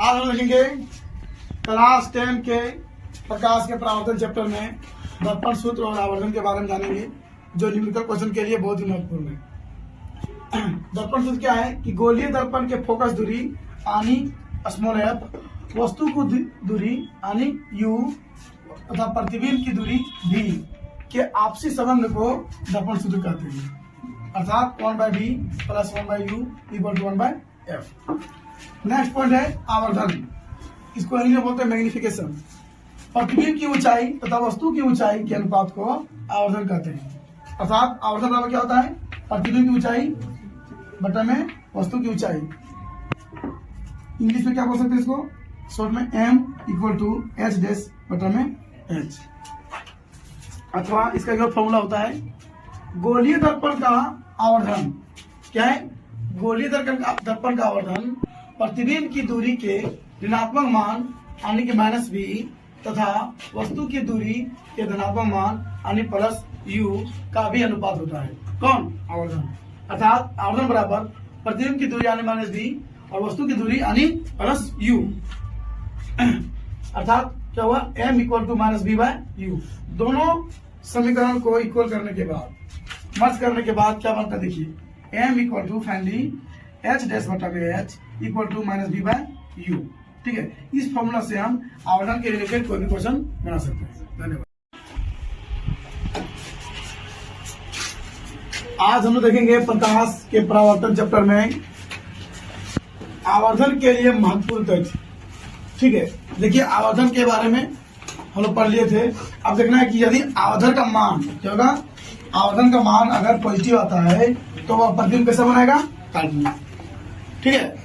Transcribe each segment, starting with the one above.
आज हम देखेंगे क्लास 10 के प्रकाश के परावर्तन चैप्टर में दर्पण सूत्र और आवर्धन के बारे में जानेंगे, जो न्यूमेरिकल क्वेश्चन के लिए बहुत ही महत्वपूर्ण है। दर्पण सूत्र क्या है कि गोलीय दर्पण के फोकस दूरी यानी स्मॉल एफ, वस्तु की दूरी यानी यू तथा प्रतिबिंब की दूरी भी के आपसी संबंध को दर्पण सूत्र कहते हैं, अर्थात 1/b + 1/u = 1/f। Next point है आवर्धन, इसको इंग्लिश में बोलते हैं मैग्निफिकेशन। प्रतिबिंब की ऊंचाई तथा वस्तु की ऊंचाई के अनुपात को आवर्धन कहते हैं, अर्थात आवर्धन बराबर क्या होता है, प्रतिबिंब की ऊंचाई बटा में वस्तु की ऊंचाई। इंग्लिश में क्या बोल सकते हैं इसको, शॉर्ट में m = h' बटा में h, अथवा इसका जो फॉर्मूला होता है गोलीय दर्पण का आवर्धन क्या है, गोलीय दर्पण का आवर्धन प्रतिबिंब की दूरी के ऋणात्मक मान यानी कि -b तथा वस्तु की दूरी के धनात्मक मान यानी +u का भी अनुपात होता है। कौन, आवर्धन। अर्थात आवर्धन बराबर प्रतिबिंब की दूरी यानी -b और वस्तु की दूरी यानी +u, अर्थात क्या हुआ, m = -b/u। दोनों समीकरण को इक्वल करने के बाद, मर्ज करने के बाद क्या बनता है, देखिए m = फाइनली h' बटा में h = -b/u। ठीक है, इस फॉर्मूला से हम आवर्धन के रिलेटेड कोई भी क्वेश्चन बना सकते हैं। धन्यवाद। आज हम लोग देखेंगे प्रकाश के परावर्तन चैप्टर में आवर्धन के लिए महत्वपूर्ण तथ्य। ठीक है, देखिए आवर्धन के बारे में हम लोग पढ़ लिए थे। अब देखना है कि यदि आवर्धन का मान क्या होगा, आवर्धन का मान अगर पॉजिटिव आता है तो वह प्रतिबिंब कैसा बनाएगा, काल्पनिक। ठीक है,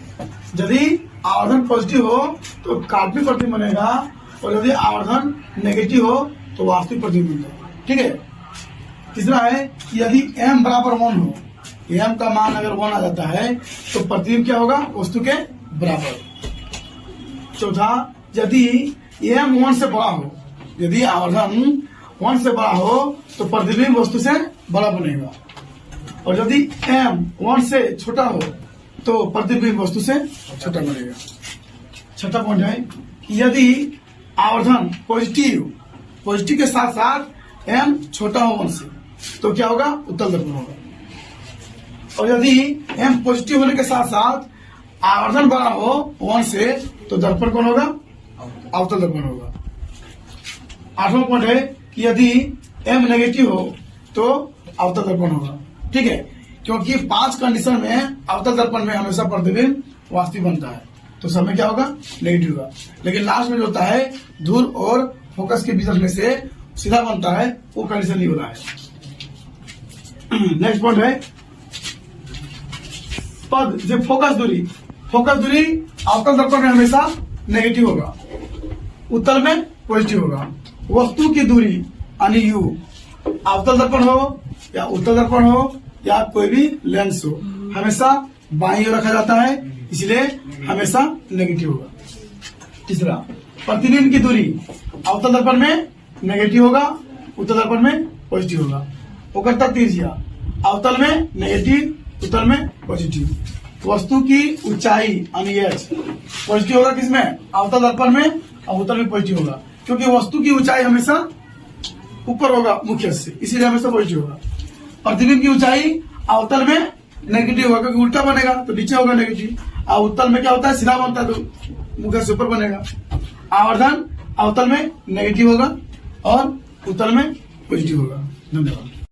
यदि आवर्धन पॉजिटिव हो तो काल्पनिक प्रतिबिंब बनेगा, और यदि आवर्धन नेगेटिव हो तो वास्तविक प्रतिबिंब बनेगा। ठीक है, तीसरा है कि यदि m बराबर 1 हो, m का मान अगर 1 आ जाता है तो प्रतिबिंब क्या होगा, वस्तु के बराबर। चौथा, यदि m 1 से बड़ा हो, यदि आवर्धन 1 से बड़ा हो तो प्रतिबिंब वस्तु से बड़ा बनेगा, और यदि m 1 से छोटा हो तो प्रतिबिंब वस्तु से छोटा बनेगा। छठा पॉइंट है कि यदि आवर्धन पॉजिटिव के साथ साथ m छोटा हो 1 से तो क्या होगा, उत्तल दर्पण होगा, और यदि m पॉजिटिव होने के साथ साथ आवर्धन बड़ा हो 1 से तो दर्पण कौन होगा, अवतल दर्पण होगा। आठवां पॉइंट है कि यदि m नेगेटिव हो तो अवतल दर्पण होगा। ठीक है, क्योंकि 5 कंडीशन में अवतल दर्पण में हमेशा प्रतिबिंब वास्तविक बनता है, तो सब में क्या होगा, नेगेटिव होगा। लेकिन लास्ट में जो होता है धूल और फोकस के बीच में से सीधा बनता है, वो कंडीशन नहीं हो रहा है। नेक्स्ट पॉइंट है पद जो फोकस दूरी अवतल दर्पण में हमेशा नेगेटिव होगा, उत्तल में पॉजिटिव होगा। वस्तु की दूरी यानी u अवतल दर्पण हो या उत्तल दर्पण हो या कोई भी लेंस हो, हमेशा बाईं ओर रखा जाता है, इसलिए हमेशा नेगेटिव होगा। तीसरा, प्रतिबिंब की दूरी अवतल दर्पण में नेगेटिव होगा, उत्तल दर्पण में पॉजिटिव होगा। वो करता तिरछिया, अवतल में नेगेटिव, उत्तल में पॉजिटिव। वस्तु की ऊंचाई यानी h पॉजिटिव होगा किसमें, अवतल दर्पण में, और उत्तल में पॉजिटिव होगा, क्योंकि वस्तु की ऊंचाई हमेशा ऊपर होगा मुख्य से, इसीलिए हमेशा पॉजिटिव होगा। प्रतिबिंब की ऊंचाई अवतल में नेगेटिव होगा, क्योंकि उल्टा बनेगा तो नीचे होगा नेगेटिव, और उत्तल में क्या होता है, सीधा बनता है तो मुख्य से ऊपर बनेगा। आवर्धन अवतल में नेगेटिव होगा और उत्तल में पॉजिटिव होगा। धन्यवाद।